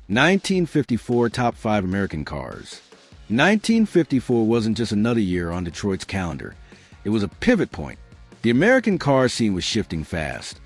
1954 Top 5 American Cars. 1954 wasn't just another year on Detroit's calendar. It was a pivot point. The American car scene was shifting fast,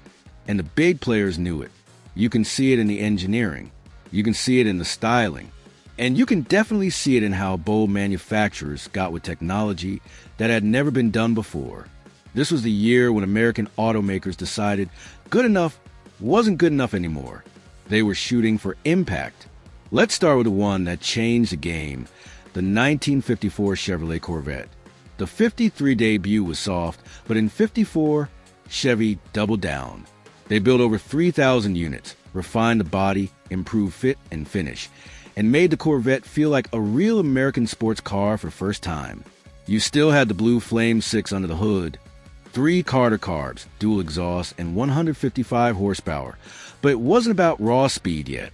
and the big players knew it. You can see it in the engineering, you can see it in the styling, and you can definitely see it in how bold manufacturers got with technology that had never been done before. This was the year when American automakers decided good enough wasn't good enough anymore. They were shooting for impact. Let's start with the one that changed the game, the 1954 Chevrolet Corvette. The 53 debut was soft, but in 54, Chevy doubled down. They built over 3,000 units, refined the body, improved fit and finish, and made the Corvette feel like a real American sports car for the first time. You still had the blue Flame 6 under the hood, 3 Carter carbs, dual exhaust, and 155 horsepower. But it wasn't about raw speed yet.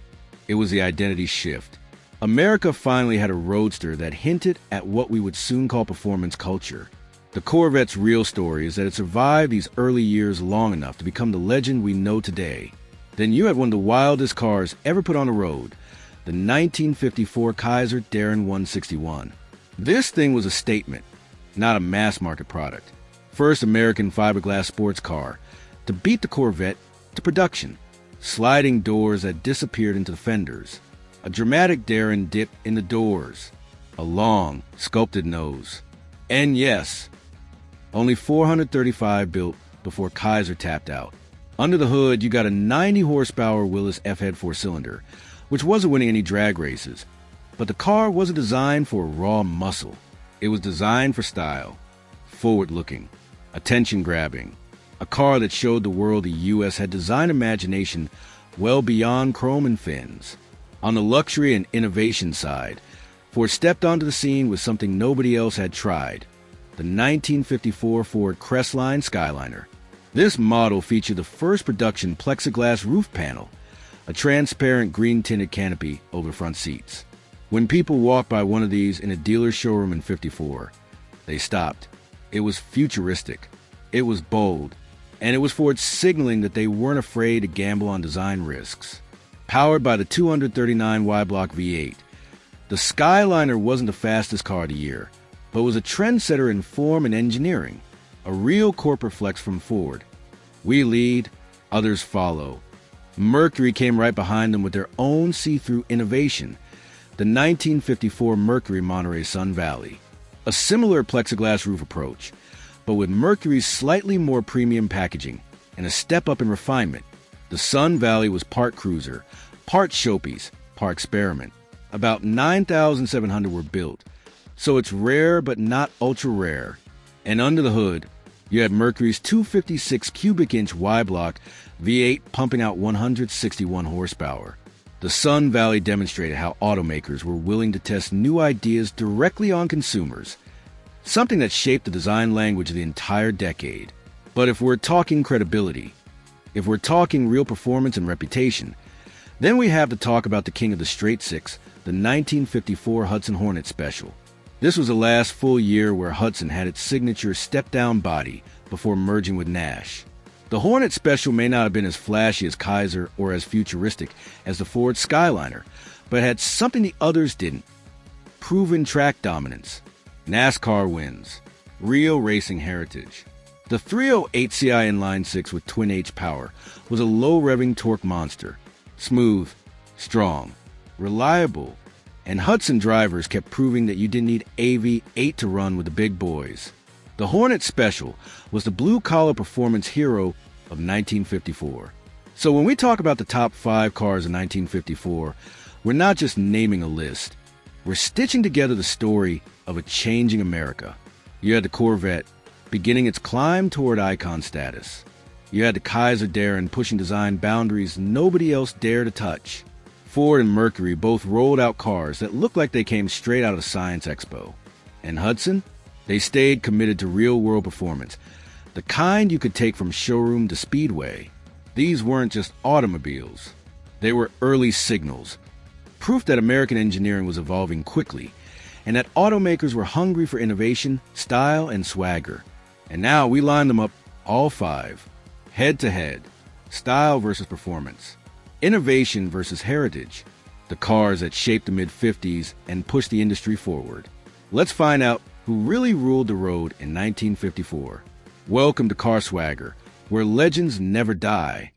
It was the identity shift. America finally had a roadster that hinted at what we would soon call performance culture. The Corvette's real story is that it survived these early years long enough to become the legend we know today. Then you had one of the wildest cars ever put on the road, the 1954 Kaiser Darrin 161. This thing was a statement, not a mass-market product. First American fiberglass sports car to beat the Corvette to production. Sliding doors that disappeared into the fenders. A dramatic Darrin dip in the doors. A long, sculpted nose. And yes, only 435 built before Kaiser tapped out. Under the hood, you got a 90-horsepower Willis F-head 4-cylinder, which wasn't winning any drag races. But the car wasn't designed for raw muscle. It was designed for style, forward-looking, attention-grabbing. A car that showed the world the U.S. had design imagination well beyond chrome and fins. On the luxury and innovation side, Ford stepped onto the scene with something nobody else had tried, the 1954 Ford Crestline Skyliner. This model featured the first production plexiglass roof panel, a transparent green-tinted canopy over the front seats. When people walked by one of these in a dealer's showroom in '54, they stopped. It was futuristic. It was bold. And it was Ford signaling that they weren't afraid to gamble on design risks. Powered by the 239 Y-block V8, the Skyliner wasn't the fastest car of the year, but was a trendsetter in form and engineering, a real corporate flex from Ford. We lead, others follow. Mercury came right behind them with their own see-through innovation, the 1954 Mercury Monterey Sun Valley. A similar plexiglass roof approach, but with Mercury's slightly more premium packaging and a step up in refinement. The Sun Valley was part cruiser, part showpiece, part experiment. About 9,700 were built, so it's rare but not ultra rare. And under the hood, you had Mercury's 256 cubic inch Y-block V8 pumping out 161 horsepower. The Sun Valley demonstrated how automakers were willing to test new ideas directly on consumers, something that shaped the design language of the entire decade. But if we're talking credibility, if we're talking real performance and reputation, then we have to talk about the king of the straight six, the 1954 Hudson Hornet Special. This was the last full year where Hudson had its signature step-down body before merging with Nash. The Hornet Special may not have been as flashy as Kaiser or as futuristic as the Ford Skyliner, but had something the others didn't. Proven track dominance. NASCAR wins. Real racing heritage. The 308 CI inline 6 with twin-H power was a low-revving torque monster. Smooth, strong, reliable, and Hudson drivers kept proving that you didn't need AV8 to run with the big boys. The Hornet Special was the blue-collar performance hero of 1954. So when we talk about the top 5 cars of 1954, we're not just naming a list. We're stitching together the story of a changing America. You had the Corvette beginning its climb toward icon status. You had the Kaiser Darrin pushing design boundaries nobody else dared to touch. Ford and Mercury both rolled out cars that looked like they came straight out of Science Expo. And Hudson? They stayed committed to real-world performance, the kind you could take from showroom to speedway. These weren't just automobiles. They were early signals, proof that American engineering was evolving quickly, and that automakers were hungry for innovation, style, and swagger. And now we line them up, all 5, head-to-head, style versus performance, innovation versus heritage, the cars that shaped the mid-50s and pushed the industry forward. Let's find out who really ruled the road in 1954. Welcome to CarSwagger, where legends never die